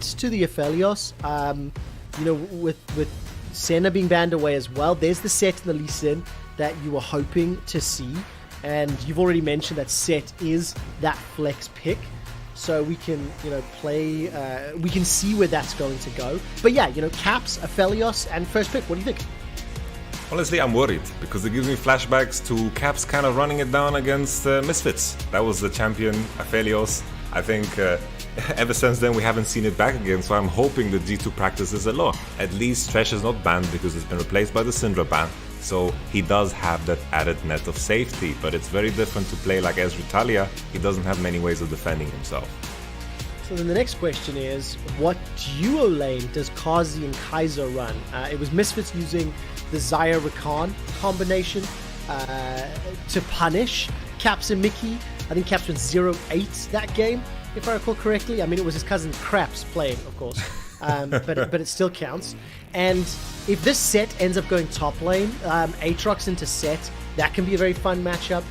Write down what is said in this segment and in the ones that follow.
to the Aphelios, you know, with Senna being banned away as well, there's the set in the Lee Sin that you were hoping to see, and you've already mentioned that set is that flex pick, so we can, you know, play, we can see where that's going to go. But yeah, you know, Caps, Aphelios, and first pick, what do you think? Honestly, I'm worried because it gives me flashbacks to Caps kind of running it down against Misfits. That was the champion, Aphelios. I think ever since then we haven't seen it back again, so I'm hoping the G2 practices a lot. At least Thresh is not banned because it's been replaced by the Syndra ban, so he does have that added net of safety, but it's very different to play like Ezreal. He doesn't have many ways of defending himself. So then the next question is, what duo lane does Kazi and Kaiser run? It was Misfits using the Xayah Rakan combination to punish Caps and Mickey. I think Caps went 0-8 that game, if I recall correctly. I mean, it was his cousin Craps playing, of course, but it still counts. And if this set ends up going top lane, Aatrox into set, that can be a very fun matchup.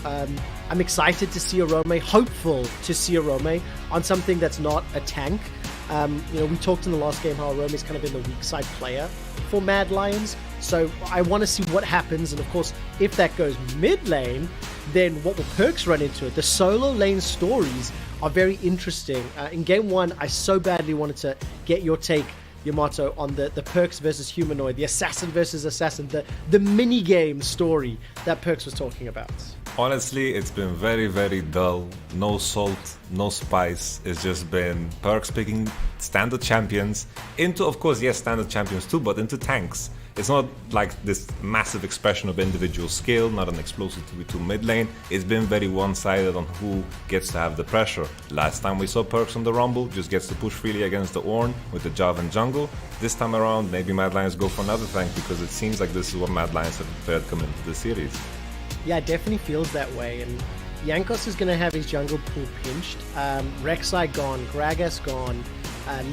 I'm excited to see Arome, hopeful to see Arome on something that's not a tank. You know, we talked in the last game how Arome's kind of been the weak side player for Mad Lions, so I want to see what happens. And of course, if that goes mid lane, then what will Perkz run into it? The solo lane stories are very interesting. In game one, I so badly wanted to get your take, Yamato, on the Perkz versus Humanoid, the assassin versus assassin, the mini game story that Perkz was talking about. Honestly, it's been very, very dull. No salt, no spice. It's just been Perkz picking standard champions into, of course, yes, standard champions too, but into tanks. It's not like this massive expression of individual skill, not an explosive 2v2 mid lane. It's been very one-sided on who gets to have the pressure. Last time we saw Perkz on the Rumble, just gets to push freely against the Ornn with the Jav and jungle. This time around, maybe Mad Lions go for another tank, because it seems like this is what Mad Lions have prepared coming into the series. Yeah, it definitely feels that way, and Jankos is going to have his jungle pool pinched. Rek'Sai gone, Gragas gone,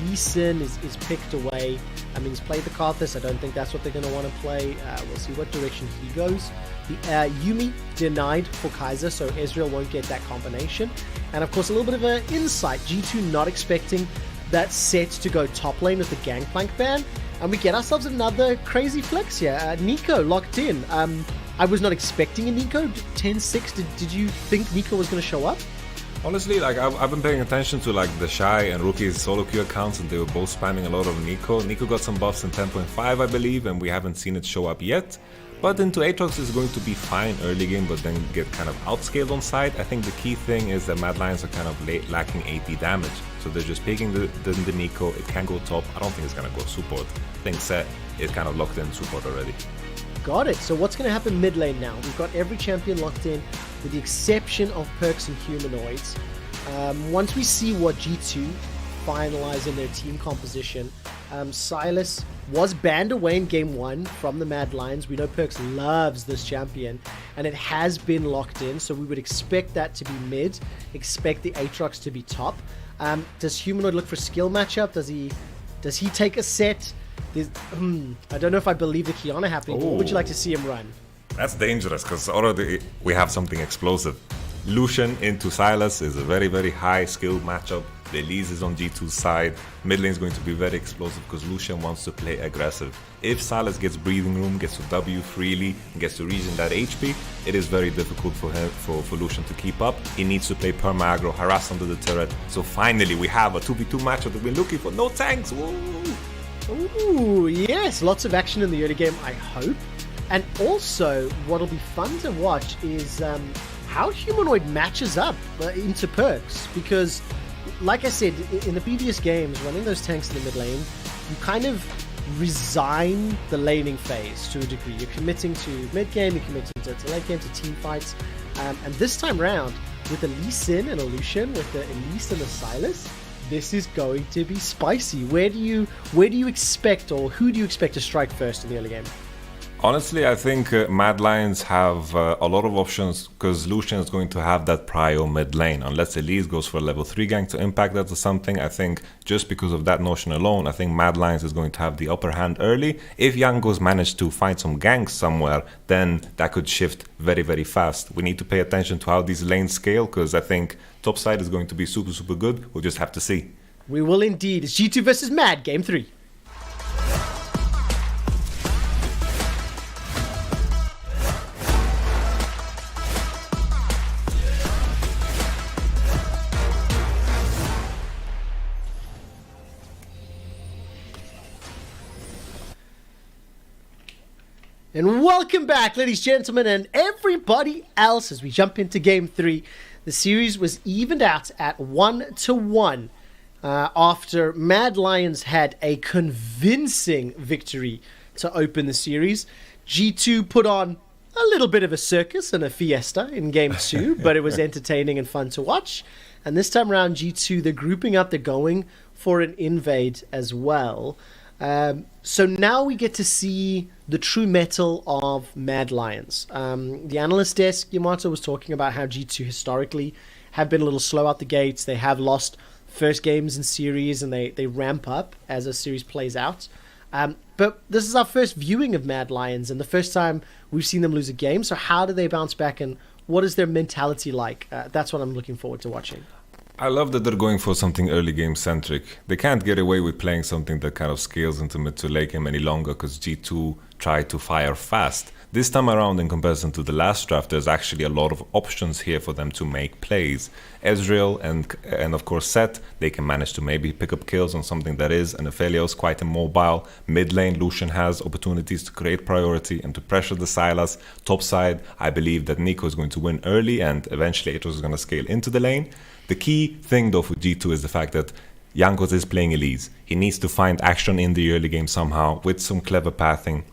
Lee Sin is picked away. I mean, he's played the Karthus. I don't think that's what they're going to want to play. We'll see what direction he goes. The Yuumi denied for Kaiser, so Ezreal won't get that combination. And of course, a little bit of an insight. G2 not expecting that set to go top lane with the Gangplank ban. And we get ourselves another crazy flex here. Neeko locked in. I was not expecting a Neeko 10-6. Did you think Neeko was going to show up? Honestly, like I've been paying attention to like the Shy and Rookie's solo queue accounts, and they were both spamming a lot of Neeko. Neeko got some buffs in 10.5, I believe, and we haven't seen it show up yet. But into Aatrox is going to be fine early game, but then get kind of outscaled on side. I think the key thing is that Mad Lions are kind of lacking AD damage, so they're just picking the Neeko. It can go top. I don't think it's gonna go support. I think set is kind of locked in support already. Got it. So what's going to happen mid lane now? We've got every champion locked in, with the exception of Perkz and Humanoids. Once we see what G2 finalize in their team composition, Sylas was banned away in game 1 from the Mad Lions. We know Perkz loves this champion, and it has been locked in, so we would expect that to be mid, expect the Aatrox to be top. Does Humanoid look for skill matchup? Does he take a set? I don't know if I believe the Kiana happening. What would you like to see him run? That's dangerous, because already we have something explosive. Lucian into Sylas is a very, very high skill matchup. The Elise is on G2's side. Mid lane is going to be very explosive because Lucian wants to play aggressive. If Sylas gets breathing room, gets to W freely, and gets to regen that HP, it is very difficult for him, for Lucian to keep up. He needs to play perma-aggro, harass under the turret. So finally we have a 2v2 matchup that we're looking for. No tanks! Woo! Ooh, yes, lots of action in the early game, I hope. And also, what'll be fun to watch is how Humanoid matches up into Perkz, because, like I said, in the previous games, running those tanks in the mid lane, you kind of resign the laning phase to a degree. You're committing to mid game, you're committing to late game, to team fights, and this time round, with a Lee Sin and a Lucian, with the Elise and the Sylas, this is going to be spicy. Where do you expect, or who do you expect to strike first in the early game? Honestly, I think Mad Lions have a lot of options, because Lucian is going to have that prio mid lane. Unless Elise goes for a level 3 gank to impact that or something, I think just because of that notion alone, I think Mad Lions is going to have the upper hand early. If Yangos manage to find some ganks somewhere, then that could shift very, very fast. We need to pay attention to how these lanes scale, because I think top side is going to be super, super good. We'll just have to see. We will indeed. It's G2 versus Mad, Game 3. And welcome back, ladies, gentlemen, and everybody else as we jump into Game 3. The series was evened out at 1-1 after Mad Lions had a convincing victory to open the series. G2 put on a little bit of a circus and a fiesta in Game 2, but it was entertaining and fun to watch. And this time around, G2, they're grouping up, they're going for an invade as well. So now we get to see the true mettle of Mad Lions. The analyst desk, Yamato, was talking about how G2 historically have been a little slow out the gates. They have lost first games in series, and they ramp up as a series plays out. But this is our first viewing of Mad Lions, and the first time we've seen them lose a game. So how do they bounce back, and what is their mentality like? That's what I'm looking forward to watching. I love that they're going for something early game centric. They can't get away with playing something that kind of scales into mid to late game any longer because G2 tried to fire fast. This time around, in comparison to the last draft, there's actually a lot of options here for them to make plays. Ezreal and of course Sett, they can manage to maybe pick up kills on something that is, and Aphelios quite immobile. Mid lane, Lucian has opportunities to create priority and to pressure the Sylas. Top side, I believe that Nico is going to win early and eventually Atos is going to scale into the lane. The key thing though for G2 is the fact that Jankos is playing Elise. He needs to find action in the early game somehow with some clever pathing,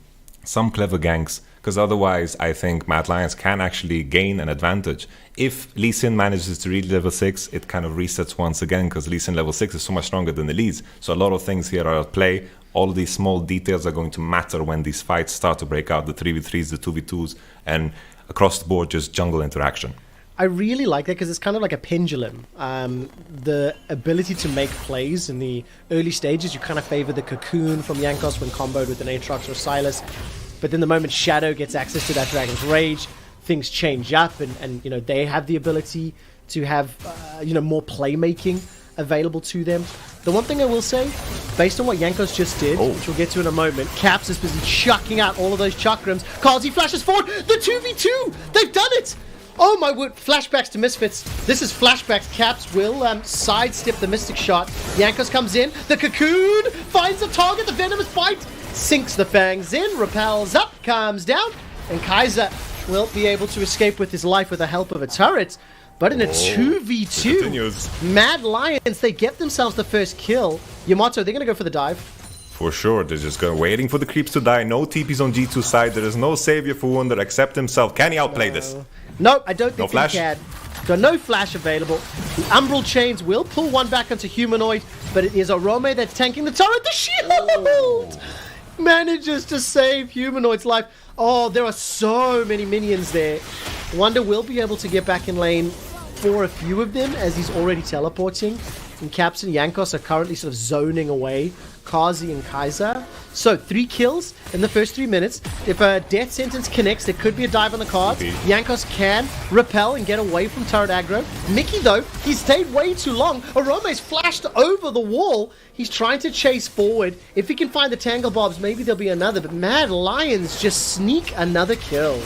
some clever ganks, because otherwise I think Mad Lions can actually gain an advantage. If Lee Sin manages to reach level 6, it kind of resets once again because Lee Sin level 6 is so much stronger than Elise. So a lot of things here are at play. All of these small details are going to matter when these fights start to break out, the 3v3s, the 2v2s, and across the board just jungle interaction. I really like that because it's kind of like a pendulum. The ability to make plays in the early stages, you kind of favor the cocoon from Jankos when comboed with an Aatrox or Sylas. But then the moment Shadow gets access to that Dragon's Rage, things change up and you know, they have the ability to have you know, more playmaking available to them. The one thing I will say, based on what Jankos just did, which we'll get to in a moment, Caps is busy chucking out all of those chakrams. Kazi flashes forward, the 2v2! They've done it! Oh my word, flashbacks to Misfits. This is flashbacks. Caps will sidestep the Mystic Shot. Jankos comes in. The Cocoon finds the target. The Venomous Bite sinks the fangs in. Repels up, comes down. And Kaiser will be able to escape with his life with the help of a turret. But in a 2v2, Mad Lions, they get themselves the first kill. Yamato, they're going to go for the dive. For sure, they're just waiting for the creeps to die. No TPs on G2 side. There is no savior for Wunder except himself. Can he outplay this? No, I don't think he can. Got no flash available. The Umbral Chains will pull one back onto Humanoid, but it is Orome that's tanking the turret. The shield manages to save Humanoid's life. Oh, there are so many minions there. Wonder will be able to get back in lane for a few of them as he's already teleporting. And Caps and Jankos are currently sort of zoning away Kazi and Kaiser. So 3 kills in the first 3 minutes. If a death sentence connects, there could be a dive on the cards. Jankos can repel and get away from turret aggro. Mickey, though, he stayed way too long. Orome's flashed over the wall. He's trying to chase forward. If he can find the Tangle Bobs, maybe there'll be another. But Mad Lions just sneak another kill.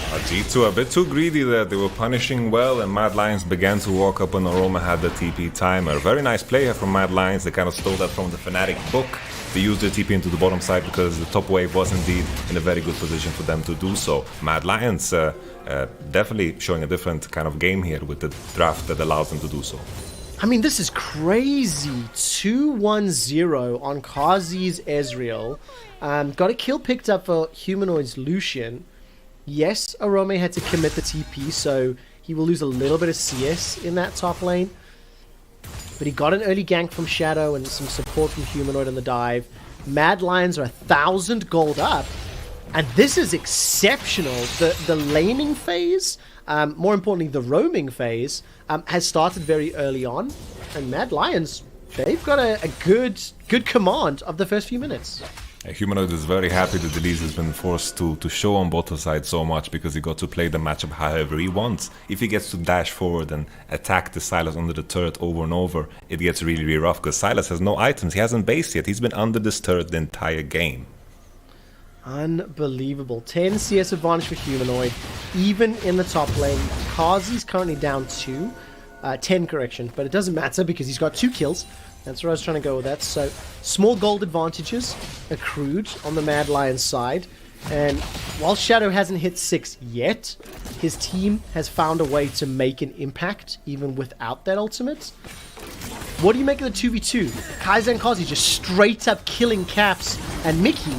G2 a bit too greedy there. They were punishing well, and Mad Lions began to walk up, and Orome had the TP timer. Very nice play here from Mad Lions. They kind of stole that from the Fnatic book. They used their TP into the bottom side because the top wave was indeed in a very good position for them to do so. Mad Lions definitely showing a different kind of game here with the draft that allows them to do so. I mean, this is crazy. 2-1-0 on Kazi's Ezreal. Got a kill picked up for Humanoid's Lucian. Yes, Orome had to commit the TP, so he will lose a little bit of CS in that top lane. But he got an early gank from Shadow and some support from Humanoid on the dive. Mad Lions are 1,000 gold up. And this is exceptional. The laning phase, more importantly the roaming phase, has started very early on. And Mad Lions, they've got a good command of the first few minutes. Humanoid is very happy that Elise has been forced to show on both sides so much, because he got to play the matchup however he wants. If he gets to dash forward and attack the Silas under the turret over and over, it gets really, really rough, because Silas has no items. He hasn't based yet. He's been under this turret the entire game. Unbelievable. 10 CS advantage for Humanoid, even in the top lane. Kazi's currently down 2. 10 correction, but it doesn't matter because he's got 2 kills. That's where I was trying to go with that. So, small gold advantages accrued on the Mad Lion side. And while Shadow hasn't hit 6 yet, his team has found a way to make an impact even without that ultimate. What do you make of the 2v2? Kaiser and Kazi just straight up killing Caps and Mickey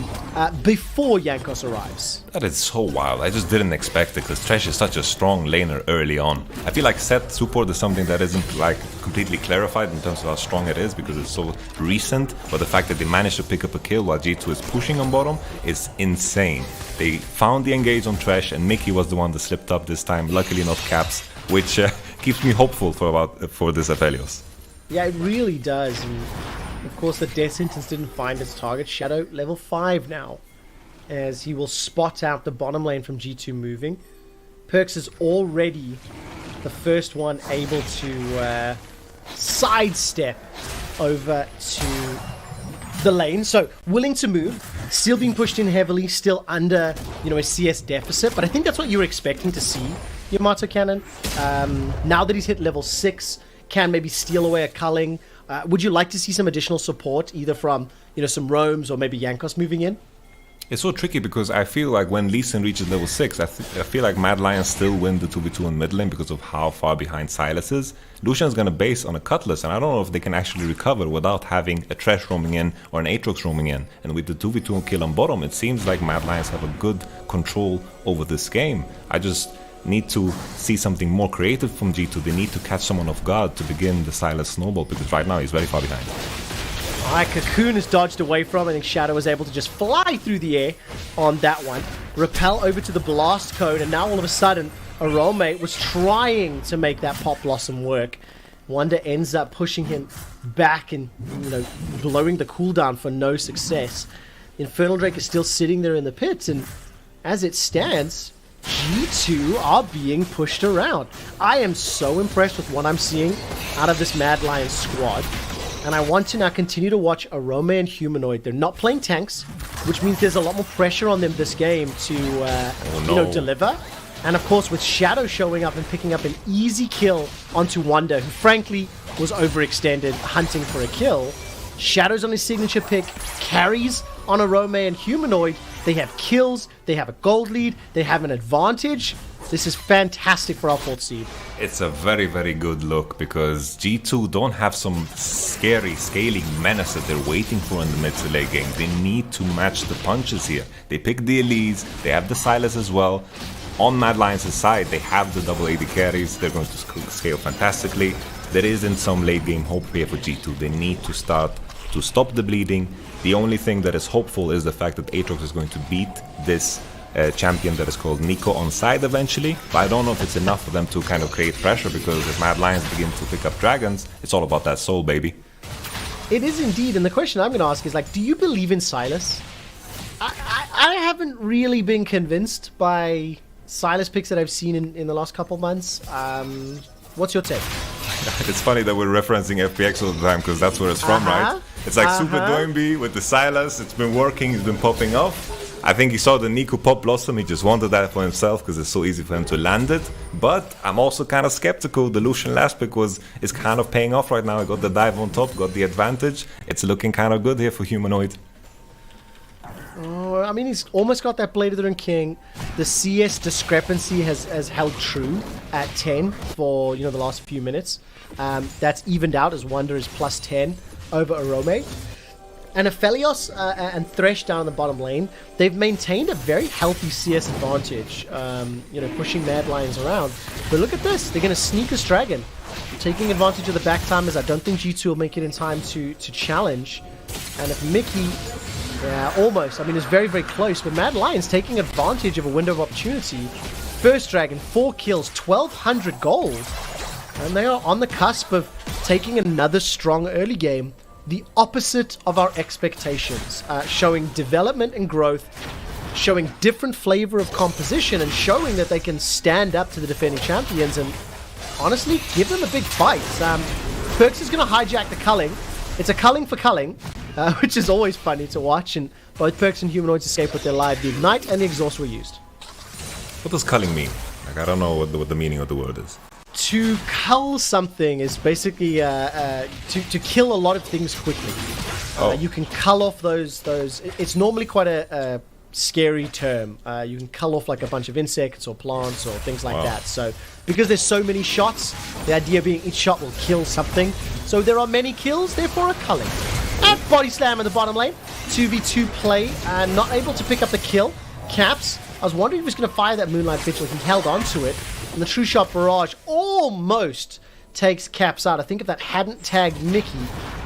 before Jankos arrives. That is so wild. I just didn't expect it, because Thresh is such a strong laner early on. I feel like set support is something that isn't like completely clarified in terms of how strong it is, because it's so recent, but the fact that they managed to pick up a kill while G2 is pushing on bottom is insane. They found the engage on Thresh, and Mickey was the one that slipped up this time, luckily not Caps, which keeps me hopeful for this Aphelios. Yeah, it really does. And of course, the death sentence didn't find its target. Shadow level 5 now, as he will spot out the bottom lane from G2 moving. Perks is already the first one able to sidestep over to the lane. So willing to move, still being pushed in heavily, still under, you know, a CS deficit. But I think that's what you were expecting to see, Yamato Cannon. Now that he's hit level 6. Can maybe steal away a culling. Would you like to see some additional support, either from, you know, some roams or maybe Jankos moving in? It's so tricky, because I feel like when Lee Sin reaches level 6, I feel like Mad Lion still win the 2v2 in mid lane because of how far behind Silas is. Lucian's gonna base on a Cutlass, and I don't know if they can actually recover without having a Thresh roaming in or an Aatrox roaming in. And with the 2v2 kill on bottom, it seems like Mad Lions have a good control over this game. I just need to see something more creative from G2. They need to catch someone off guard to begin the Silas snowball, because right now he's very far behind. Alright, Cocoon is dodged away from. I think Shadow was able to just fly through the air on that one. Repel over to the Blast Cone, and now all of a sudden, Arome was trying to make that Pop Blossom work. Wonder ends up pushing him back and, you know, blowing the cooldown for no success. Infernal Drake is still sitting there in the pits, and as it stands, G2 are being pushed around. I am so impressed with what I'm seeing out of this Mad Lion squad. And I want to now continue to watch Arome and Humanoid. They're not playing tanks, which means there's a lot more pressure on them this game to you know, deliver. And of course, with Shadow showing up and picking up an easy kill onto Wonder, who frankly was overextended hunting for a kill. Shadow's on his signature pick, carries on Arome and Humanoid. They have kills, they have a gold lead, they have an advantage. This is fantastic for our 4th seed. It's a very, very good look, because G2 don't have some scary scaling menace that they're waiting for in the mid to late game. They need to match the punches here. They pick the Elise, they have the Silas as well. On Mad Lions' side, they have the double AD carries. They're going to scale fantastically. There isn't some late game hope here for G2. They need to start to stop the bleeding. The only thing that is hopeful is the fact that Aatrox is going to beat this champion that is called Nico on side eventually, but I don't know if it's enough for them to kind of create pressure, because if Mad Lions begin to pick up dragons, it's all about that soul, baby. It is indeed, and the question I'm going to ask is, like, do you believe in Silas? I haven't really been convinced by Silas picks that I've seen in the last couple of months. What's your take? It's funny that we're referencing FPX all the time, because that's where it's from, right? It's like Super Doimby with the Silas. It's been working, it's been popping off. I think he saw the Nico Pop Blossom, he just wanted that for himself because it's so easy for him to land it. But I'm also kind of skeptical. The Lucian last pick is kind of paying off right now. I got the dive on top, got the advantage. It's looking kind of good here for Humanoid. I mean, he's almost got that Blade of the Rune King. The CS discrepancy has held true at 10 for, you know, the last few minutes. That's evened out as Wonder is plus 10 over Arome. And Aphelios and Thresh down in the bottom lane, they've maintained a very healthy CS advantage, you know, pushing Mad Lions around. But look at this, they're going to sneak this dragon, taking advantage of the back timers. I don't think G2 will make it in time to challenge. And if Mickey, almost, I mean, it's very, very close, but Mad Lions taking advantage of a window of opportunity. First dragon, 4 kills, 1,200 gold. And they are on the cusp of taking another strong early game the opposite of our expectations, showing development and growth, showing different flavor of composition, and showing that they can stand up to the defending champions and honestly give them a big fight. Perks is going to hijack the culling. It's a culling for culling, which is always funny to watch, and both Perks and Humanoids escape with their life. The Ignite and the Exhaust were used. What does culling mean? Like, I don't know what the meaning of the word is. To cull something is basically to kill a lot of things quickly. You can cull off those. It's normally quite a scary term. You can cull off like a bunch of insects or plants or things like that. So because there's so many shots, the idea being each shot will kill something. So there are many kills, therefore a culling. And body slam in the bottom lane. 2v2 play, not able to pick up the kill. Caps. I was wondering if he was going to fire that Moonlight Vigil. He held on to it. And the True Shot Barrage almost takes Caps out. I think if that hadn't tagged Mickey,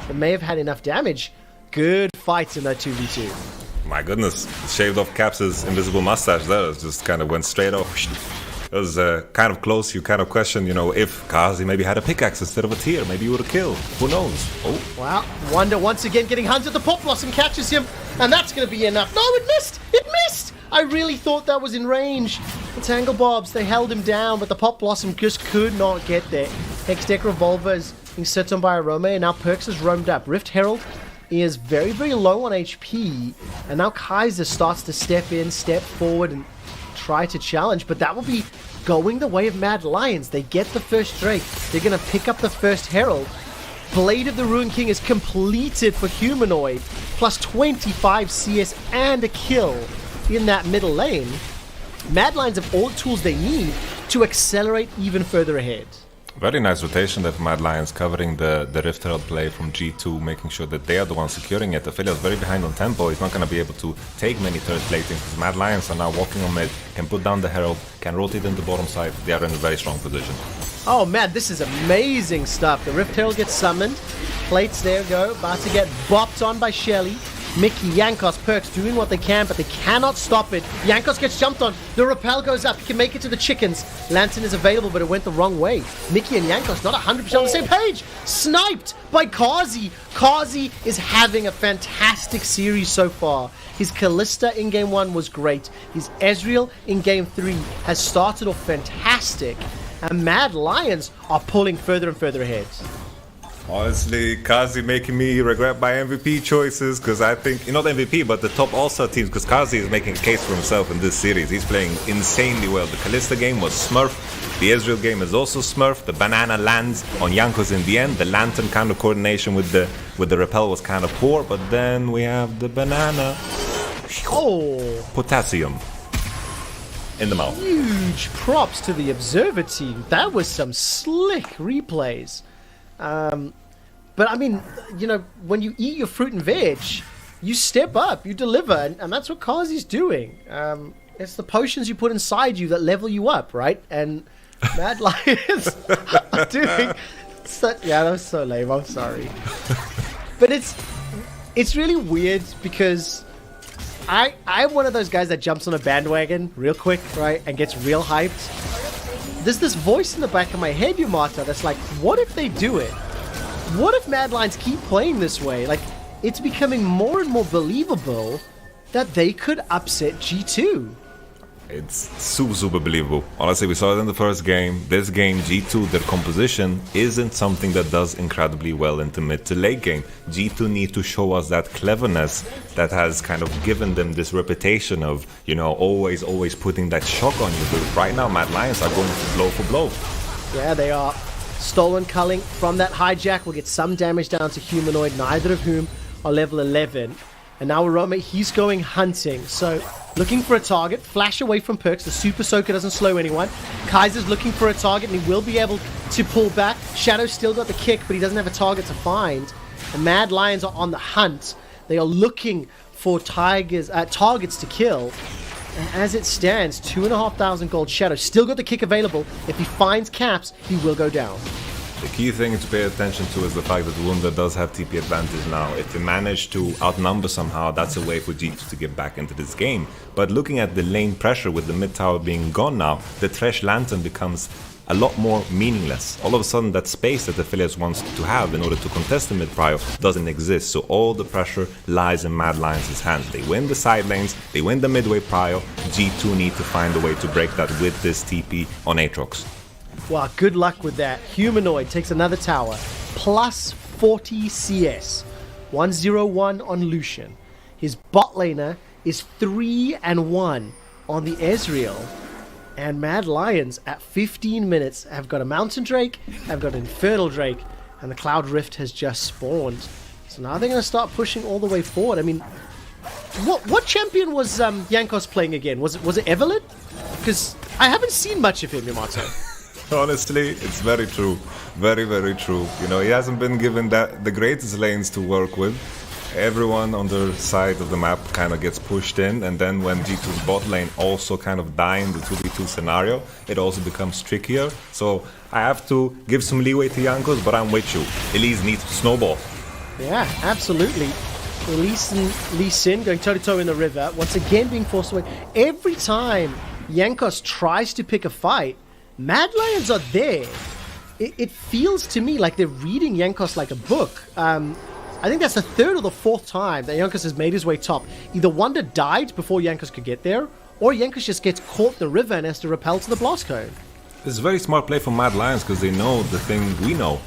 it may have had enough damage. Good fights in that 2v2. My goodness, shaved off Caps' invisible mustache there. It just kind of went straight off. It was kind of close. You kind of question, you know, if Kazi maybe had a pickaxe instead of a tear, maybe he would have killed. Who knows? Oh. Wow. Wonder once again getting hunted. The Pop Blossom catches him, and that's going to be enough. No, it missed! It missed! I really thought that was in range. The Tangle Bobs, they held him down, but the Pop Blossom just could not get there. Hextech Revolver is being set on by Arome, and now Perks has roamed up. Rift Herald is very, very low on HP, and now Kaiser starts to step in, step forward, and try to challenge, but that will be going the way of Mad Lions. They get the first Drake. They're going to pick up the first Herald. Blade of the Ruin King is completed for Humanoid, plus 25 CS and a kill in that middle lane. Mad Lions have all the tools they need to accelerate even further ahead. Very nice rotation there for Mad Lions, covering the Rift Herald play from G2, making sure that they are the ones securing it. Ophelia is very behind on tempo. He's not going to be able to take many third platings because Mad Lions are now walking on mid, can put down the Herald, can rotate in the bottom side. They are in a very strong position. Oh man, this is amazing stuff. The Rift Herald gets summoned. Plates there go, about to get bopped on by Shelly. Mickey, Yankos, Perks doing what they can, but they cannot stop it. Yankos gets jumped on. The rappel goes up. He can make it to the chickens. Lantern is available, but it went the wrong way. Mickey and Yankos not 100% on the same page. Sniped by Kazi. Kazi is having a fantastic series so far. His Callista in Game 1 was great. His Ezreal in Game 3 has started off fantastic. And Mad Lions are pulling further and further ahead. Honestly, Kazi making me regret my MVP choices, because I think, not MVP, but the top All-Star teams, because Kazi is making a case for himself in this series. He's playing insanely well. The Callista game was Smurf. The Ezreal game is also Smurf. The banana lands on Yankos in the end. The Lantern kind of coordination with the repel was kind of poor, but then we have the banana. Oh! Potassium. In the mouth. Huge props to the Observer team. That was some slick replays. But I mean, you know, when you eat your fruit and veg, you step up, you deliver, and that's what Kazi's doing. It's the potions you put inside you that level you up, right? And Mad Lions are doing yeah, that was so lame, I'm sorry. But it's really weird because I'm one of those guys that jumps on a bandwagon real quick, right, and gets real hyped. There's this voice in the back of my head, Yumata, that's like, what if they do it? What if Mad Lions keep playing this way? Like, it's becoming more and more believable that they could upset G2. It's super believable. Honestly, we saw it in the first game. This game, G2, their composition isn't something that does incredibly well in the mid to late game. G2 need to show us that cleverness that has kind of given them this reputation of, you know, always putting that shock on you. But right now, Mad Lions are going blow for blow. Yeah, they are. Stolen culling from that hijack will get some damage down to Humanoid, neither of whom are level 11. And now Arome, he's going hunting. So, looking for a target. Flash away from Perks. The Super Soaker doesn't slow anyone. Kaiser's looking for a target, and he will be able to pull back. Shadow still got the kick, but he doesn't have a target to find. The Mad Lions are on the hunt. They are looking for targets to kill. And as it stands, 2,500 gold. Shadow still got the kick available. If he finds Caps, he will go down. The key thing to pay attention to is the fact that Wunder does have TP advantage now. If they manage to outnumber somehow, that's a way for G2 to get back into this game. But looking at the lane pressure with the mid tower being gone now, the Thresh Lantern becomes a lot more meaningless. All of a sudden, that space that Affiliates wants to have in order to contest the mid prio doesn't exist. So all the pressure lies in Mad Lions' hands. They win the side lanes, they win the midway prio. G2 need to find a way to break that with this TP on Aatrox. Wow, good luck with that. Humanoid takes another tower. Plus 40 CS. 101 on Lucian. His bot laner is 3-1 on the Ezreal. And Mad Lions at 15 minutes have got a Mountain Drake, have got an Infernal Drake, and the Cloud Rift has just spawned. So now they're going to start pushing all the way forward. I mean, what champion was Jankos playing again? Was it Evelyn? Because I haven't seen much of him, Yamato. Honestly, it's very true. Very, very true. You know, he hasn't been given the greatest lanes to work with. Everyone on their side of the map kind of gets pushed in, and then when G2's bot lane also kind of die in the 2v2 scenario, it also becomes trickier. So I have to give some leeway to Jankos, but I'm with you. Elise needs to snowball. Yeah, absolutely. Elise and Lee Sin going toe-to-toe in the river, once again being forced away. Every time Jankos tries to pick a fight, Mad Lions are there. It feels to me like they're reading Jankos like a book. I think that's the third or the fourth time that Jankos has made his way top. Either Wonder died before Jankos could get there, or Jankos just gets caught in the river and has to repel to the blast cone. It's a very smart play from Mad Lions because they know the thing we know.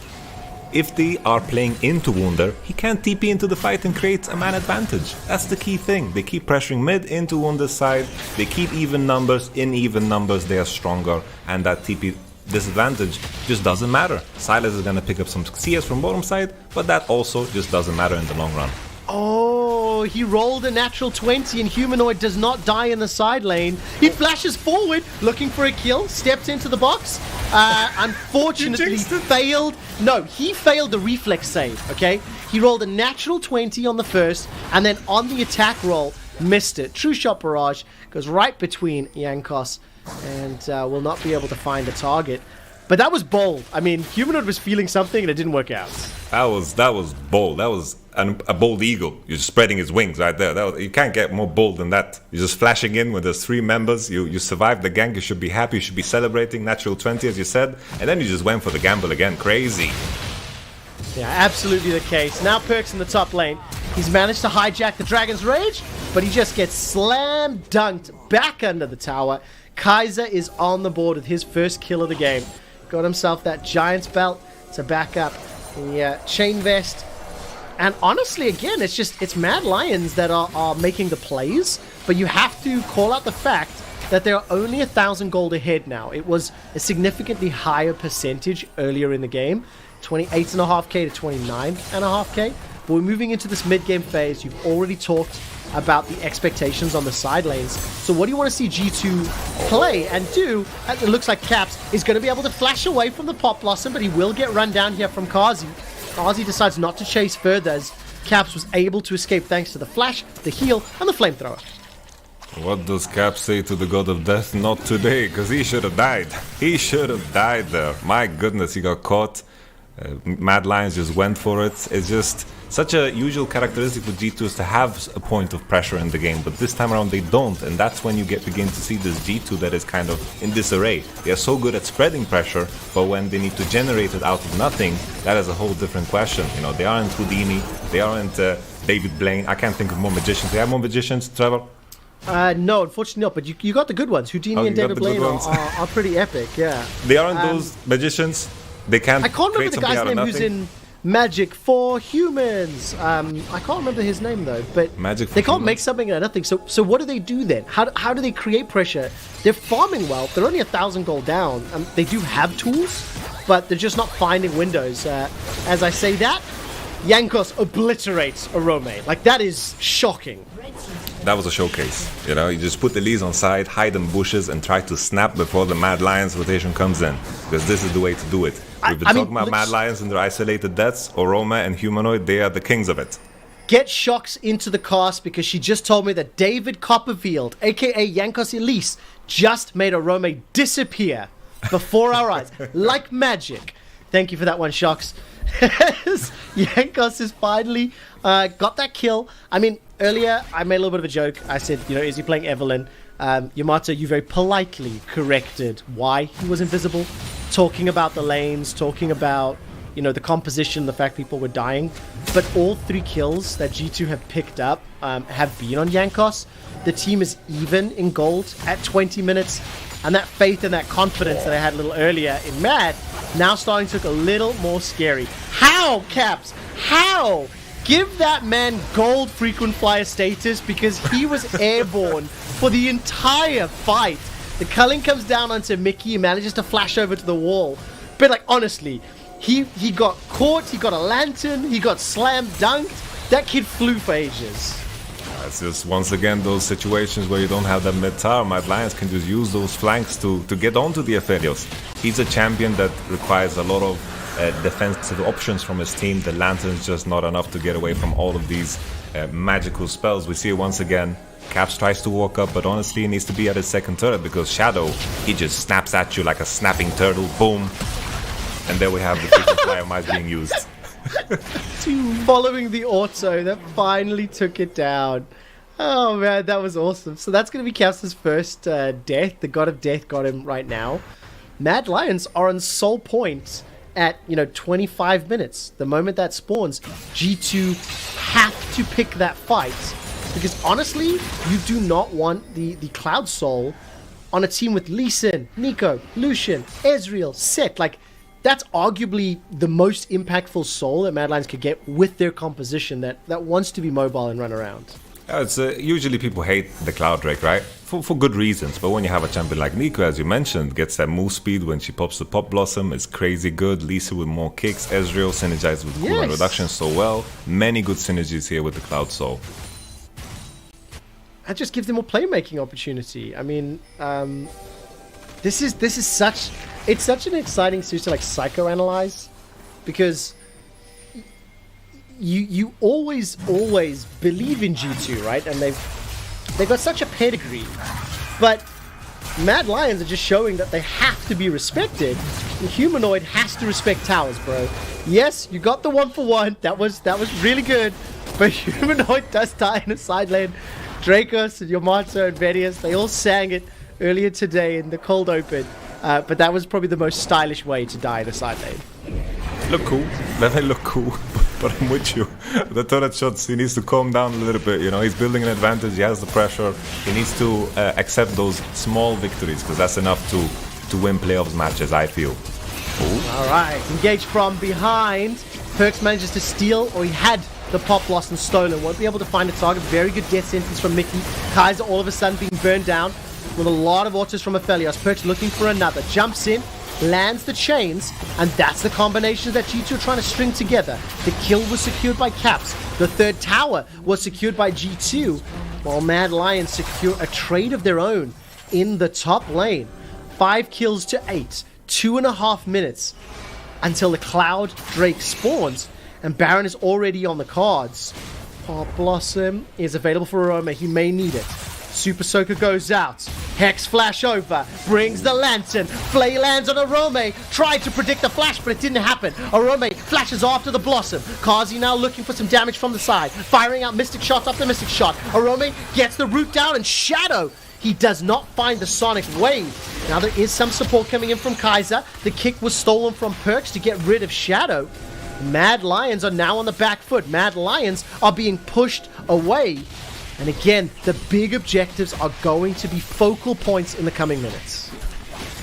If they are playing into Wunder, he can't TP into the fight and create a man advantage. That's the key thing. They keep pressuring mid into Wunder's side. They keep even numbers. In even numbers, they are stronger. And that TP disadvantage just doesn't matter. Silas is going to pick up some CS from bottom side, but that also just doesn't matter in the long run. Oh, he rolled a natural 20 and Humanoid does not die in the side lane. He flashes forward looking for a kill, steps into the box. Unfortunately failed. No, he failed the reflex save, okay? He rolled a natural 20 on the first, and then on the attack roll, missed it. True shot barrage goes right between Jankos and will not be able to find a target. But that was bold. I mean, Humanoid was feeling something and it didn't work out. That was bold. That was a bold eagle. You're spreading his wings right there. You can't get more bold than that. You're just flashing in when there's 3 members. You survived the gank. You should be happy. You should be celebrating. Natural 20, as you said. And then you just went for the gamble again. Crazy. Yeah, absolutely the case. Now Perkz in the top lane. He's managed to hijack the Dragon's Rage, but he just gets slam dunked back under the tower. Kaiser is on the board with his first kill of the game. Got himself that Giant's Belt to back up the Chain Vest. And honestly, again, it's Mad Lions that are making the plays, but you have to call out the fact that they're only 1,000 gold ahead now. It was a significantly higher percentage earlier in the game, 28.5k to 29.5k. But we're moving into this mid-game phase. You've already talked about the expectations on the side lanes. So what do you want to see G2 play and do? It looks like Caps is going to be able to flash away from the Pop Blossom, but he will get run down here from Kazi. Kazi decides not to chase further as Caps was able to escape thanks to the flash, the heal, and the flamethrower. What does Cap say to the God of Death? Not today, because he should have died. He should have died there. My goodness, he got caught. Mad Lions just went for it. It's just such a usual characteristic with G2 is to have a point of pressure in the game, but this time around they don't, and that's when you begin to see this G2 that is kind of in disarray. They are so good at spreading pressure, but when they need to generate it out of nothing, that is a whole different question. You know, they aren't Houdini, they aren't David Blaine. I can't think of more magicians. They have more magicians, Trevor? No, unfortunately not, but you got the good ones. Houdini and David Blaine are pretty epic, yeah. They aren't those magicians. They can't. I can't remember the guy's name who's in Magic for Humans. I can't remember his name though. But Magic for they can't Humans? make something out of nothing. So what do they do then? How do they create pressure? They're farming well. They're only 1,000 gold down. They do have tools, but they're just not finding windows. As I say that, Jankos obliterates Arome. Like that is shocking. That was a showcase, you know, you just put the Elise on side, hide in bushes and try to snap before the Mad Lions rotation comes in, because this is the way to do it. We've been talking about Mad Lions and their isolated deaths. Oroma and Humanoid, they are the kings of it. Get Shox into the cast because she just told me that David Copperfield, aka Jankos Elise, just made Arome disappear before our eyes, like magic. Thank you for that one, Shox. Jankos has finally got that kill. I mean, earlier I made a little bit of a joke. I said, you know, is he playing Evelyn? Yamato, you very politely corrected why he was invisible. talking about the lanes, talking about, you know, the composition, the fact people were dying. But all 3 kills that G2 have picked up have been on Jankos. The team is even in gold at 20 minutes. And that faith and that confidence that I had a little earlier in Mad now starting to look a little more scary. How, Caps? How? Give that man gold frequent flyer status because he was airborne for the entire fight. The culling comes down onto Mickey, he manages to flash over to the wall. But like, honestly, he got caught, he got a lantern, he got slam dunked. That kid flew for ages. It's just, once again, those situations where you don't have that mid-tower. Mad Lions can just use those flanks to get onto the Aphelios. He's a champion that requires a lot of defensive options from his team. The lantern's just not enough to get away from all of these magical spells. We see it once again. Caps tries to walk up, but honestly he needs to be at his second turret because Shadow, he just snaps at you like a snapping turtle. Boom. And there we have the freaking flyer might being used. Following the auto that finally took it down. Oh man, that was awesome. So that's going to be Caps' first death. The God of Death got him right now. Mad Lions are on sole point at, 25 minutes. The moment that spawns, G2 have to pick that fight. Because honestly, you do not want the Cloud Soul on a team with Lee Sin, Nico, Lucian, Ezreal, Set. Like, that's arguably the most impactful soul that Mad Lions could get with their composition that wants to be mobile and run around. It's usually people hate the Cloud Drake, right? For good reasons. But when you have a champion like Nico, as you mentioned, gets that move speed when she pops the Pop Blossom, is crazy good. Lisa with more kicks, Ezreal synergized with cooldown reduction so well. Many good synergies here with the Cloud Soul. That just gives them more playmaking opportunity. I mean, this is such an exciting series to like psychoanalyze, because you always believe in G2, right? And they've got such a pedigree, but Mad Lions are just showing that they have to be respected. And Humanoid has to respect towers, bro. Yes, you got the 1-for-1. That was really good, but Humanoid does die in a side lane. Dracos and Yamato and Vedius, they all sang it earlier today in the cold open. But that was probably the most stylish way to die in a side lane. Look cool. They look cool. But I'm with you. The turret shots, he needs to calm down a little bit. He's building an advantage. He has the pressure. He needs to accept those small victories because that's enough to win playoffs matches, I feel. Ooh. All right. Engaged from behind. Perks manages to steal, or he had the Pop lost and stolen. Won't be able to find a target. Very good death sentence from Mickey. Kaiser all of a sudden being burned down with a lot of autos from Aphelios. Perks looking for another. Jumps in, lands the chains, and that's the combination that G2 are trying to string together. The kill was secured by Caps. The third tower was secured by G2, while Mad Lions secure a trade of their own in the top lane. 5 kills to 8. 2.5 minutes until the Cloud Drake spawns, and Baron is already on the cards. Pop Blossom is available for Aroma. He may need it. Super Soaker goes out. Hex flash over. Brings the lantern. Flay lands on Arome. Tried to predict the flash, but it didn't happen. Arome flashes after the Blossom. Kazi now looking for some damage from the side. Firing out Mystic Shot after Mystic Shot. Arome gets the root down, and Shadow, he does not find the Sonic Wave. Now there is some support coming in from Kaiser. The kick was stolen from Perks to get rid of Shadow. Mad Lions are now on the back foot. Mad Lions are being pushed away. And again, the big objectives are going to be focal points in the coming minutes.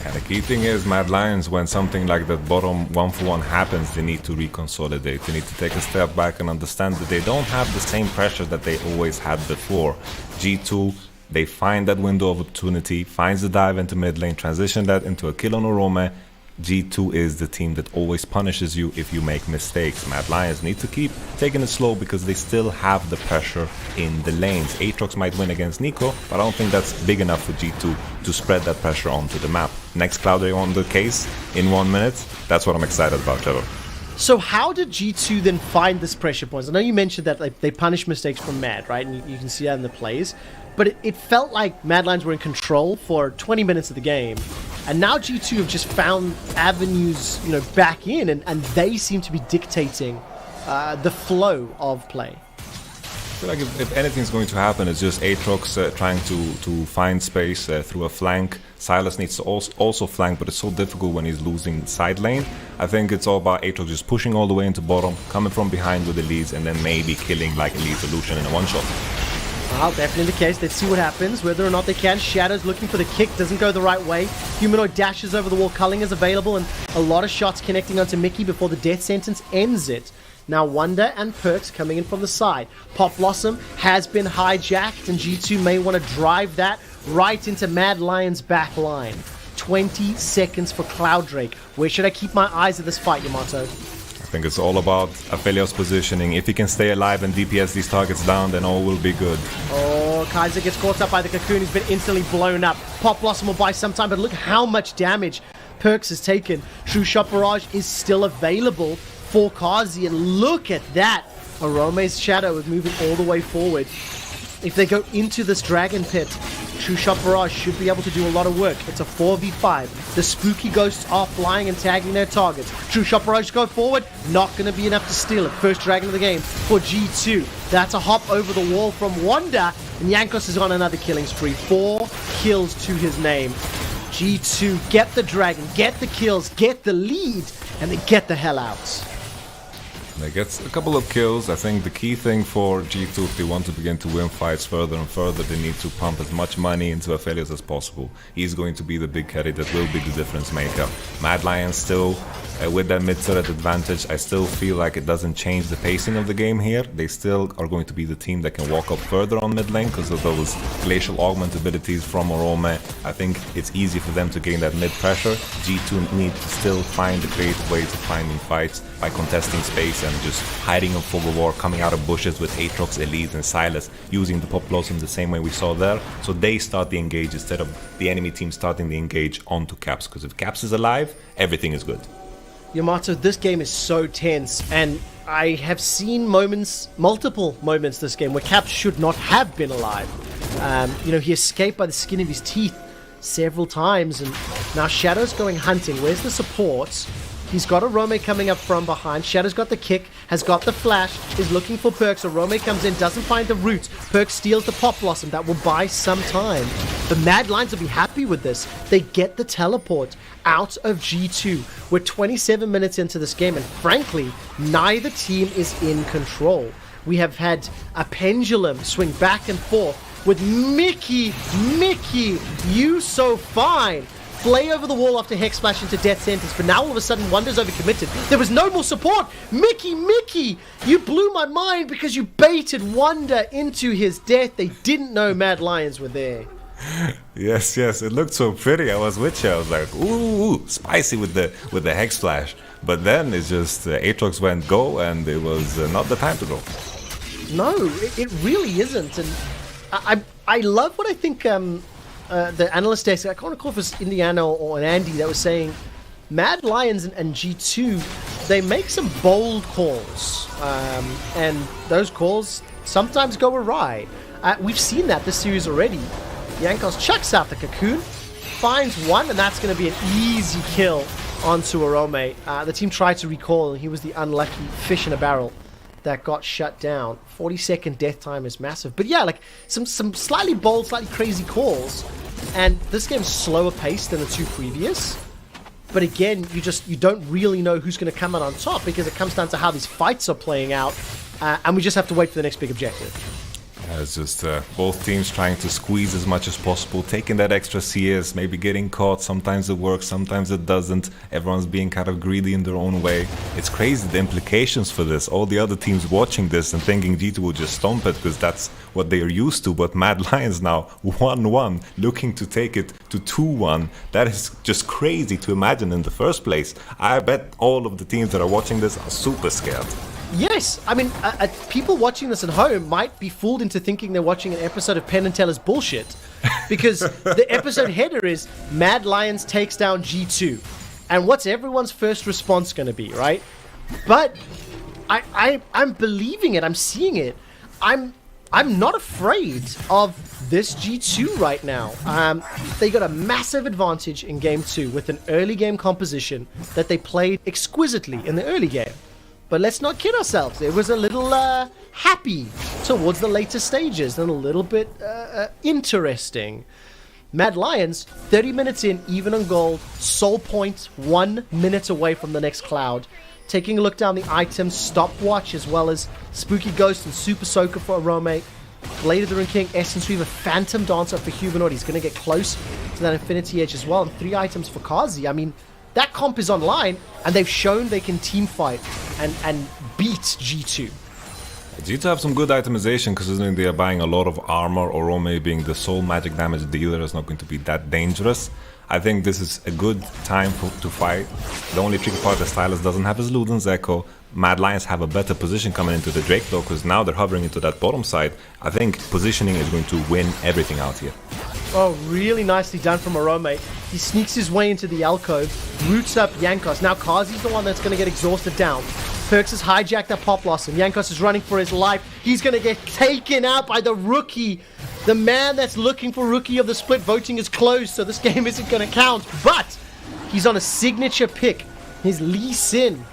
And the key thing is, Mad Lions, when something like that bottom 1-for-1 happens, they need to reconsolidate. They need to take a step back and understand that they don't have the same pressure that they always had before. G2, they find that window of opportunity, finds the dive into mid lane, transition that into a kill on Orome. G2 is the team that always punishes you if you make mistakes. Mad Lions need to keep taking it slow because they still have the pressure in the lanes. Aatrox might win against Nico, but I don't think that's big enough for G2 to spread that pressure onto the map. Next Cloud on the case in 1 minute, that's what I'm excited about, Trevor. So how did G2 then find this pressure points? I know you mentioned that they punish mistakes from Mad, right? And you can see that in the plays. But it felt like Mad Lions were in control for 20 minutes of the game. And now G2 have just found avenues, back in, and they seem to be dictating the flow of play. feel like if anything's going to happen, it's just Aatrox trying to find space through a flank. Sylas needs to also flank, but it's so difficult when he's losing side lane. I think it's all about Aatrox just pushing all the way into bottom, coming from behind with Elise, and then maybe killing like Elite Solution in a one-shot. Well, definitely the case. Let's see what happens, whether or not they can. Shadow's looking for the kick, doesn't go the right way. Humanoid dashes over the wall, culling is available, and a lot of shots connecting onto Mickey before the death sentence ends it. Now Wonder and Perks coming in from the side. Pop Blossom has been hijacked, and G2 may want to drive that right into Mad Lion's back line. 20 seconds for Cloud Drake. Where should I keep my eyes at this fight, Yamato? I think it's all about Aphelios positioning. If he can stay alive and DPS these targets down, then all will be good. Oh, Kaiser gets caught up by the cocoon. He's been instantly blown up. Pop Blossom will buy some time, but look how much damage Perks has taken. True Shot Barrage is still available for Kazi, and look at that. Arome's Shadow is moving all the way forward. If they go into this Dragon Pit, True Shot Barrage should be able to do a lot of work. It's a 4v5. The Spooky Ghosts are flying and tagging their targets. True Shot Barrage go forward. Not going to be enough to steal it. First Dragon of the game for G2. That's a hop over the wall from Wanda. And Jankos is on another killing spree. 4 kills to his name. G2 get the Dragon, get the kills, get the lead, and they get the hell out. They get a couple of kills. I think the key thing for G2, if they want to begin to win fights further and further, they need to pump as much money into Aphelios as possible. He's going to be the big carry that will be the difference maker. Mad Lion still with that mid-turret advantage. I still feel like it doesn't change the pacing of the game here. They still are going to be the team that can walk up further on mid lane because of those glacial augment abilities from Orome. I think it's easy for them to gain that mid pressure. G2 need to still find the creative ways of finding fights by contesting space and just hiding in fog of war, coming out of bushes with Aatrox, Elise and Sylas, using the Pop Blossom the same way we saw there. So they start the engage instead of the enemy team starting the engage onto Caps, because if Caps is alive, everything is good. Yamato, this game is so tense, and I have seen moments, multiple moments this game where Caps should not have been alive. He escaped by the skin of his teeth several times, and now Shadow's going hunting. Where's the support? He's got Orome coming up from behind. Shadow's got the kick, has got the flash, is looking for Perks. Orome comes in, doesn't find the root. Perks steals the Pop Blossom. That will buy some time. The Mad Lions will be happy with this. They get the teleport out of G2. We're 27 minutes into this game, and frankly, neither team is in control. We have had a pendulum swing back and forth with Mickey, you so fine. Flay over the wall after Hex Splash into Death Sentence, but now all of a sudden Wonder's overcommitted. There was no more support. Mickey, you blew my mind because you baited Wonder into his death. They didn't know Mad Lions were there. Yes, it looked so pretty. I was with you. I was like, ooh, spicy with the Hex Splash. But then it's just Aatrox went go, and it was not the time to go. No, it really isn't. And I love what I think the analyst desk, I can't recall if it was Indiana or an Andy, that was saying Mad Lions and G2, they make some bold calls, and those calls sometimes go awry. We've seen that this series already. Jankos chucks out the cocoon, finds one, and that's going to be an easy kill onto Orome. The team tried to recall, and he was the unlucky fish in a barrel that got shut down. 40-second death time is massive. But yeah, like some slightly bold, slightly crazy calls. And this game's slower paced than the two previous. But again, you don't really know who's going to come out on top, because it comes down to how these fights are playing out. And we just have to wait for the next big objective. It's just both teams trying to squeeze as much as possible, taking that extra CS, maybe getting caught. Sometimes it works, sometimes it doesn't. Everyone's being kind of greedy in their own way. It's crazy, the implications for this. All the other teams watching this and thinking G2 will just stomp it because that's what they are used to. But Mad Lions now 1-1, looking to take it to 2-1. That is just crazy to imagine in the first place. I bet all of the teams that are watching this are super scared. Yes, I mean, people watching this at home might be fooled into thinking they're watching an episode of Penn and Teller's bullshit, because the episode header is Mad Lions takes down G2, and what's everyone's first response going to be, right? But I'm believing it. I'm seeing it. I'm not afraid of this G2 right now. They got a massive advantage in game 2 with an early game composition that they played exquisitely in the early game. But let's not kid ourselves. There was a little happy towards the later stages and a little bit interesting. Mad Lions, 30 minutes in, even on gold, soul points 1 minute away from the next cloud. Taking a look down the items, stopwatch as well as Spooky Ghost and Super Soaker for Arome. Blade of the Rune King, Essence Weaver, Phantom Dancer for Humanoid. He's going to get close to that Infinity Edge as well. And 3 items for Kazi. I mean, that comp is online, and they've shown they can team fight and beat G2. G2 have some good itemization, considering they are buying a lot of armor. Orome being the sole magic damage dealer is not going to be that dangerous. I think this is a good time to fight. The only tricky part that Stylus doesn't have is Luden's Echo. Mad Lions have a better position coming into the Drake though, because now they're hovering into that bottom side. I think positioning is going to win everything out here. Oh, really nicely done from Arome. He sneaks his way into the alcove, roots up Jankos. Now Kazi's the one that's going to get exhausted down. Perks has hijacked that Pop Blossom. Jankos is running for his life. He's going to get taken out by the rookie. The man that's looking for Rookie of the Split. Voting is closed, so this game isn't going to count. But he's on a signature pick. His Lee Sin.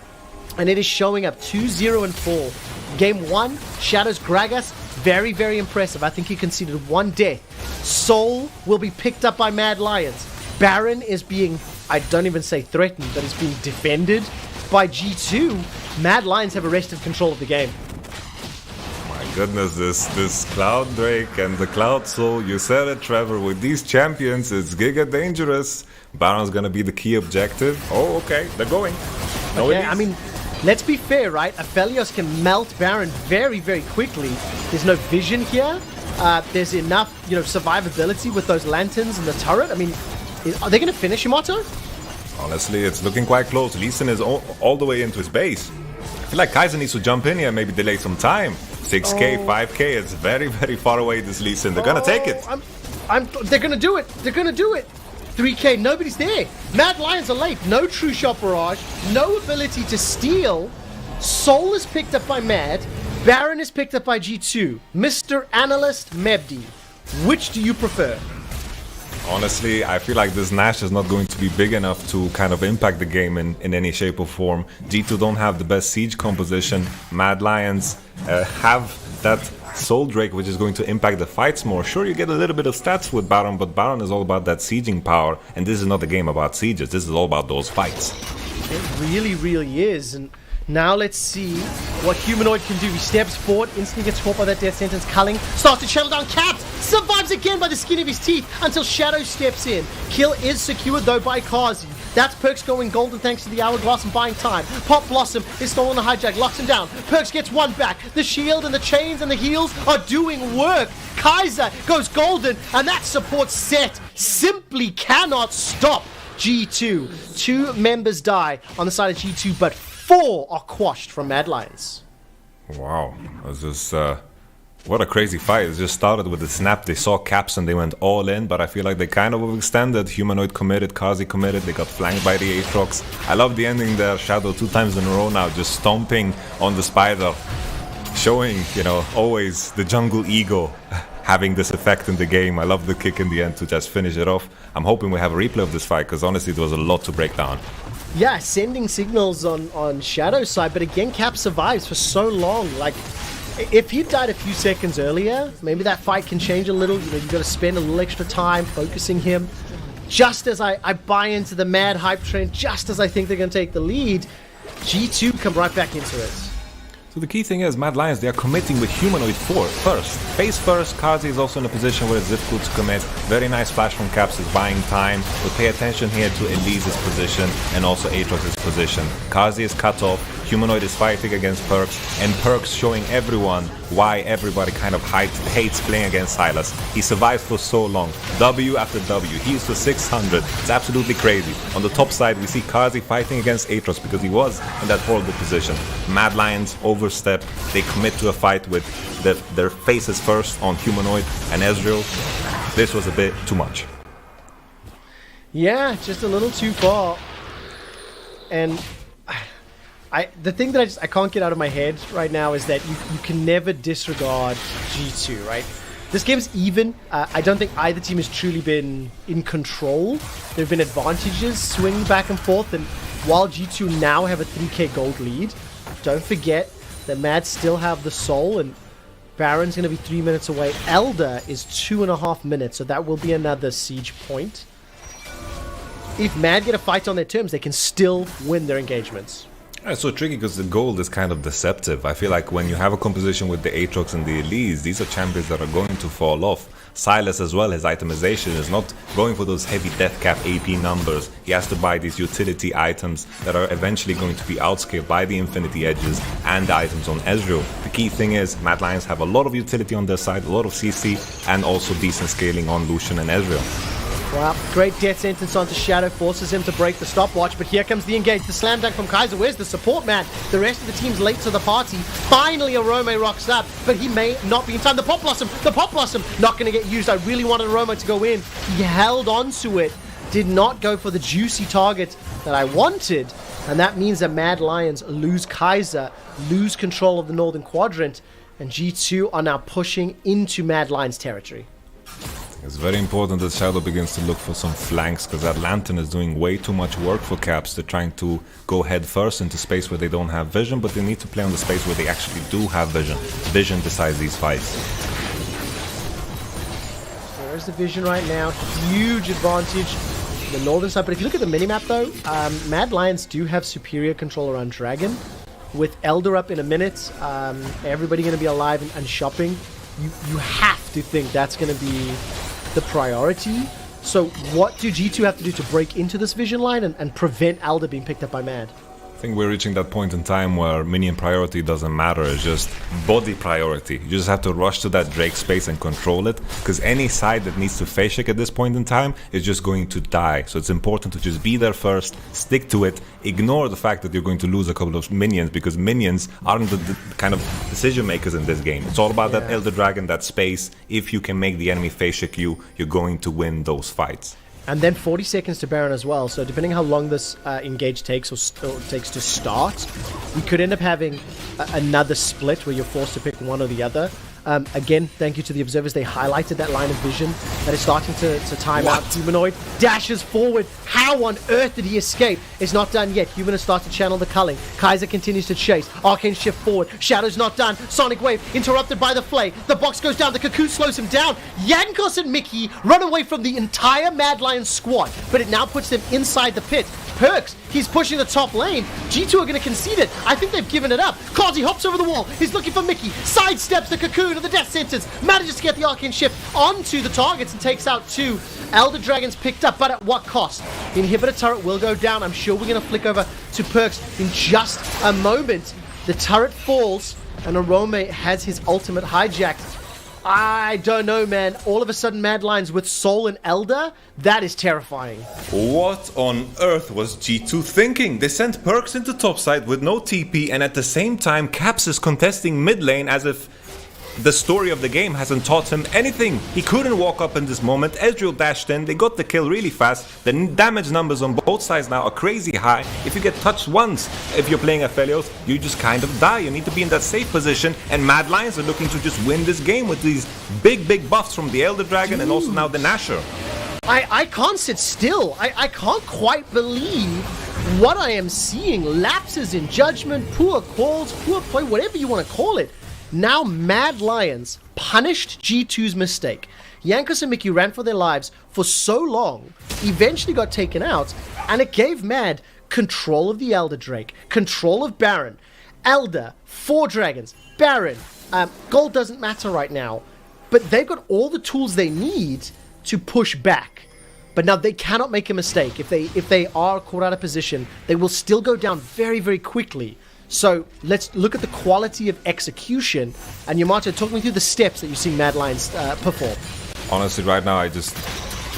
And it is showing up 2-0 and 4. Game 1, Shadows Gragas. Very, very impressive. I think he conceded 1 death. Soul will be picked up by Mad Lions. Baron is being, I don't even say threatened, but is being defended by G2. Mad Lions have arrested control of the game. My goodness, this Cloud Drake and the Cloud Soul, you said it, Trevor, with these champions, it's giga dangerous. Baron's gonna be the key objective. Oh, okay, they're going. No, okay, I mean, let's be fair, right? Aphelios can melt Baron very, very quickly. There's no vision here. There's enough, survivability with those lanterns and the turret. I mean, are they going to finish Yamato? Honestly, it's looking quite close. Lee Sin is all the way into his base. I feel like Kaiser needs to jump in here and maybe delay some time. 6k, 5k, it's very, very far away, this Lee Sin. They're going to take it. They're going to do it. They're going to do it. 3k, nobody's there. Mad Lions are late. No true shot barrage. No ability to steal. Soul is picked up by Mad. Baron is picked up by G2. Mr. Analyst Mebdi, which do you prefer? Honestly, I feel like this Nash is not going to be big enough to kind of impact the game in any shape or form. G2 don't have the best siege composition. Mad Lions have that Soul Drake, which is going to impact the fights more. Sure, you get a little bit of stats with Baron, but Baron is all about that sieging power, and this is not a game about sieges. This is all about those fights. It really, really is. And now let's see what Humanoid can do. He steps forward, instantly gets caught by that death sentence. Culling starts to channel down Capped, survives again by the skin of his teeth until Shadow steps in. Kill is secured though by Kazi. That's Perks going golden thanks to the Hourglass and buying time. Pop Blossom is stolen the hijack, locks him down. Perks gets 1 back. The shield and the chains and the heals are doing work. Kaiser goes golden, and that support set simply cannot stop G2. 2 members die on the side of G2, but 4 are quashed from Mad Lions. Wow, this is what a crazy fight. It just started with the snap. They saw Caps and they went all in, but I feel like they kind of overextended. Humanoid committed, Kazi committed, they got flanked by the Aatrox. I love the ending there. Shadow 2 times in a row now, just stomping on the spider, showing, always the jungle ego having this effect in the game. I love the kick in the end to just finish it off. I'm hoping we have a replay of this fight, because honestly there was a lot to break down. Yeah, sending signals on Shadow's side, but again, Cap survives for so long. Like, if he died a few seconds earlier, maybe that fight can change a little. You've got to spend a little extra time focusing him. Just as I buy into the mad hype train, just as I think they're going to take the lead, G2 come right back into it. So the key thing is, Mad Lions, they are committing with Humanoid first. Face first, Kazi is also in a position where it's difficult to commit. Very nice flash from Caps is buying time. But pay attention here to Elise's position and also Aatrox's position. Kazi is cut off, Humanoid is fighting against Perks, and Perks showing everyone why everybody kind of hates playing against Silas. He survived for so long, W after W, he's to 600, it's absolutely crazy. On the top side we see Kazi fighting against Aatrox because he was in that horrible position. Mad Lions overstep, they commit to a fight with their faces first on Humanoid and Ezreal. This was a bit too much. Yeah, just a little too far. And the thing that I can't get out of my head right now is that you can never disregard G2, right? This game's even. I don't think either team has truly been in control. There have been advantages swinging back and forth, and while G2 now have a 3k gold lead, don't forget that Mad still have the soul, and Baron's going to be 3 minutes away. Elder is 2.5 minutes, so that will be another siege point. If Mad get a fight on their terms, they can still win their engagements. It's so tricky because the gold is kind of deceptive. I feel like when you have a composition with the Aatrox and the Elise, these are champions that are going to fall off. Silas as well, his itemization is not going for those heavy death cap AP numbers. He has to buy these utility items that are eventually going to be outscaled by the Infinity Edges and the items on Ezreal. The key thing is Mad Lions have a lot of utility on their side, a lot of CC, and also decent scaling on Lucian and Ezreal. Well, great death sentence onto Shadow, forces him to break the stopwatch, but here comes the engage, the slam dunk from Kaiser. Where's the support man? The rest of the team's late to the party. Finally, Arome rocks up, but he may not be in time. The Pop Blossom, not going to get used. I really wanted Arome to go in. He held on to it, did not go for the juicy target that I wanted, and that means that Mad Lions lose Kaiser, lose control of the Northern Quadrant, and G2 are now pushing into Mad Lions territory. It's very important that Shadow begins to look for some flanks, because that Lantern is doing way too much work for Caps. They're trying to go head first into space where they don't have vision, but they need to play on the space where they actually do have vision. Vision decides these fights. There's the vision right now. Huge advantage on the northern side. But if you look at the minimap though, Mad Lions do have superior control around Dragon. With Elder up in a minute, everybody going to be alive and shopping. You have to think that's going to be the priority. So what do G2 have to do to break into this vision line and prevent Elder being picked up by Mad? I think we're reaching that point in time where minion priority doesn't matter, it's just body priority. You just have to rush to that Drake space and control it, because any side that needs to face check at this point in time is just going to die. So it's important to just be there first, stick to it, ignore the fact that you're going to lose a couple of minions, because minions aren't the kind of decision makers in this game. It's all about that Elder Dragon, that space. If you can make the enemy face check you, you're going to win those fights. And then 40 seconds to Baron as well, so depending how long this engage takes or takes to start, we could end up having another split where you're forced to pick one or the other. Again, thank you to the observers, they highlighted that line of vision that is starting to time out. Humanoid dashes forward. How on earth did he escape? It's not done yet. Humanoid starts to channel the culling. Kaiser continues to chase. Arcane shift forward. Shadow's not done. Sonic wave interrupted by the flay. The box goes down. The cocoon slows him down. Jankos and Mickey run away from the entire Mad Lions squad, but it now puts them inside the pit. Perks, he's pushing the top lane. G2 are going to concede it. I think they've given it up. Cloudy hops over the wall. He's looking for Mickey. Sidesteps the cocoon of the death sentence. Manages to get the arcane shift onto the targets and takes out two. Elder Dragons picked up, but at what cost? The inhibitor turret will go down. I'm sure we're going to flick over to Perks in just a moment. The turret falls, and Arome has his ultimate hijacked. I don't know, man. All of a sudden, Mad Lions with Soul and Elder? That is terrifying. What on earth was G2 thinking? They sent Perks into topside with no TP, and at the same time, Caps is contesting mid lane as if the story of the game hasn't taught him anything. He couldn't walk up in this moment. Ezreal dashed in. They got the kill really fast. The damage numbers on both sides now are crazy high. If you get touched once, if you're playing Aphelios, you just kind of die. You need to be in that safe position. And Mad Lions are looking to just win this game with these big buffs from the Elder Dragon and also now the Nasher. I can't sit still. I can't quite believe what I am seeing. Lapses in judgment, poor calls, poor play, whatever you want to call it. Now Mad Lions punished G2's mistake. Jankos and Mickey ran for their lives for so long, eventually got taken out, and it gave Mad control of the Elder Drake, control of Baron. Elder, 4 dragons, Baron. Gold doesn't matter right now, but they've got all the tools they need to push back. But now they cannot make a mistake. If they are caught out of position, they will still go down very quickly. So let's look at the quality of execution. And Yamato, talk me through the steps that you see Mad Lions perform. Honestly, right now,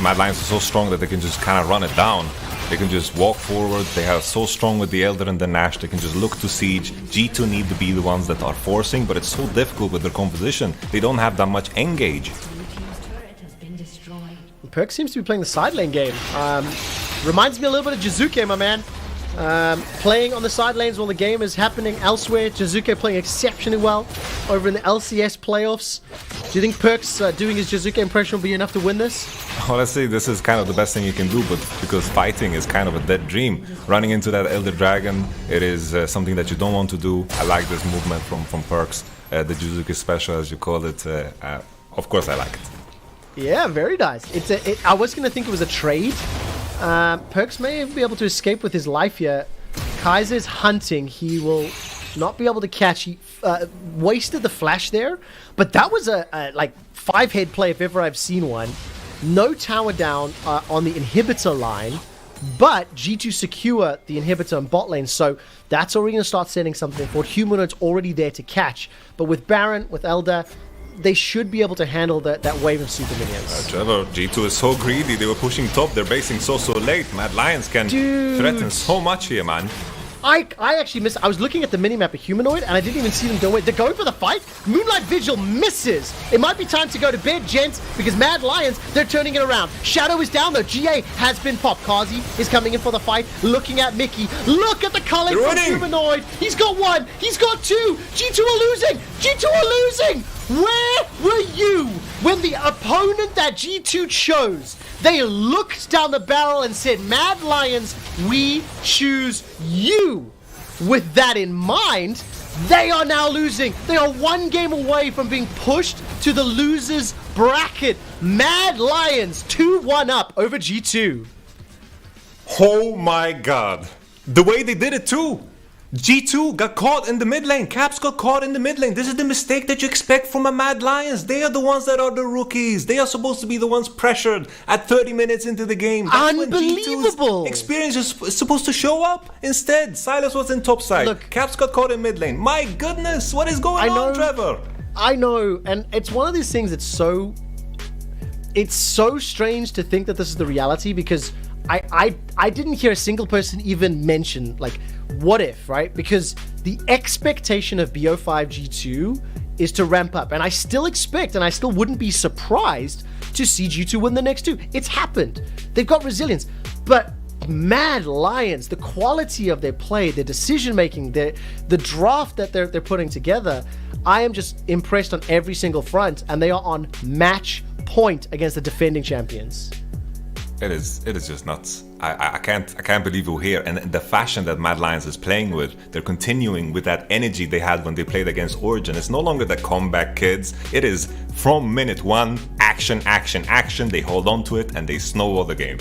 Mad Lions are so strong that they can just kind of run it down. They can just walk forward. They are so strong with the Elder and the Nash. They can just look to siege. G2 need to be the ones that are forcing, but it's so difficult with their composition. They don't have that much engage. Perk seems to be playing the side lane game. Reminds me a little bit of Jizuke, my man. Playing on the side lanes while the game is happening elsewhere. Jizuke playing exceptionally well over in the LCS playoffs. Do you think Perks doing his Jizuke impression will be enough to win this? Honestly, this is kind of the best thing you can do, but because fighting is kind of a dead dream. Running into that Elder Dragon, it is something that you don't want to do. I like this movement from Perks, the Jizuke special as you call it. Of course I like it. Yeah, very nice. I was going to think it was a trade. Perks may be able to escape with his life here. Kaiser's hunting. He will not be able to catch. He wasted the flash there, but that was a like 5-head play if ever I've seen one. No tower down on the inhibitor line, but G2 secure the inhibitor in bot lane, so that's already going to start setting something forward. Humanoid's already there to catch, but with Baron, with Elder, they should be able to handle that wave of super minions. Trevor, G2 is so greedy. They were pushing top. They're basing so late. Mad Lions can threaten so much here, man. I actually missed. I was looking at the minimap of Humanoid, and I didn't even see them do it. They're going for the fight. Moonlight Vigil misses. It might be time to go to bed, gents, because Mad Lions, they're turning it around. Shadow is down, though. GA has been popped. Kazi is coming in for the fight, looking at Mickey. Look at the culling from Humanoid. He's got one. He's got two. G2 are losing. G2 are losing. Where were you when the opponent that G2 chose, they looked down the barrel and said, Mad Lions, we choose you. With that in mind, they are now losing. They are one game away from being pushed to the losers bracket. Mad Lions 2-1 up over G2. Oh my god. The way they did it too. G2 got caught in the mid lane. Caps got caught in the mid lane. This is the mistake that you expect from a Mad Lions. They are the ones that are the rookies. They are supposed to be the ones pressured at 30 minutes into the game. That's unbelievable. When G2's experience is supposed to show up. Instead, Silas was in top side. Look, Caps got caught in mid lane. My goodness, what is going on, Trevor? I know, and it's one of these things that's so strange to think that this is the reality, because I didn't hear a single person even mention, like, what if, right? Because the expectation of BO5 G2 is to ramp up, and I still expect, and I still wouldn't be surprised to see G2 win the next two. It's happened. They've got resilience, but Mad Lions, the quality of their play, their decision making, the draft that they're putting together, I am just impressed on every single front, and they are on match point against the defending champions. It is just nuts. I can't believe we're here. And the fashion that Mad Lions is playing with, they're continuing with that energy they had when they played against Origin. It's no longer the comeback kids. It is from minute one, action, action, action. They hold on to it and they snowball the game.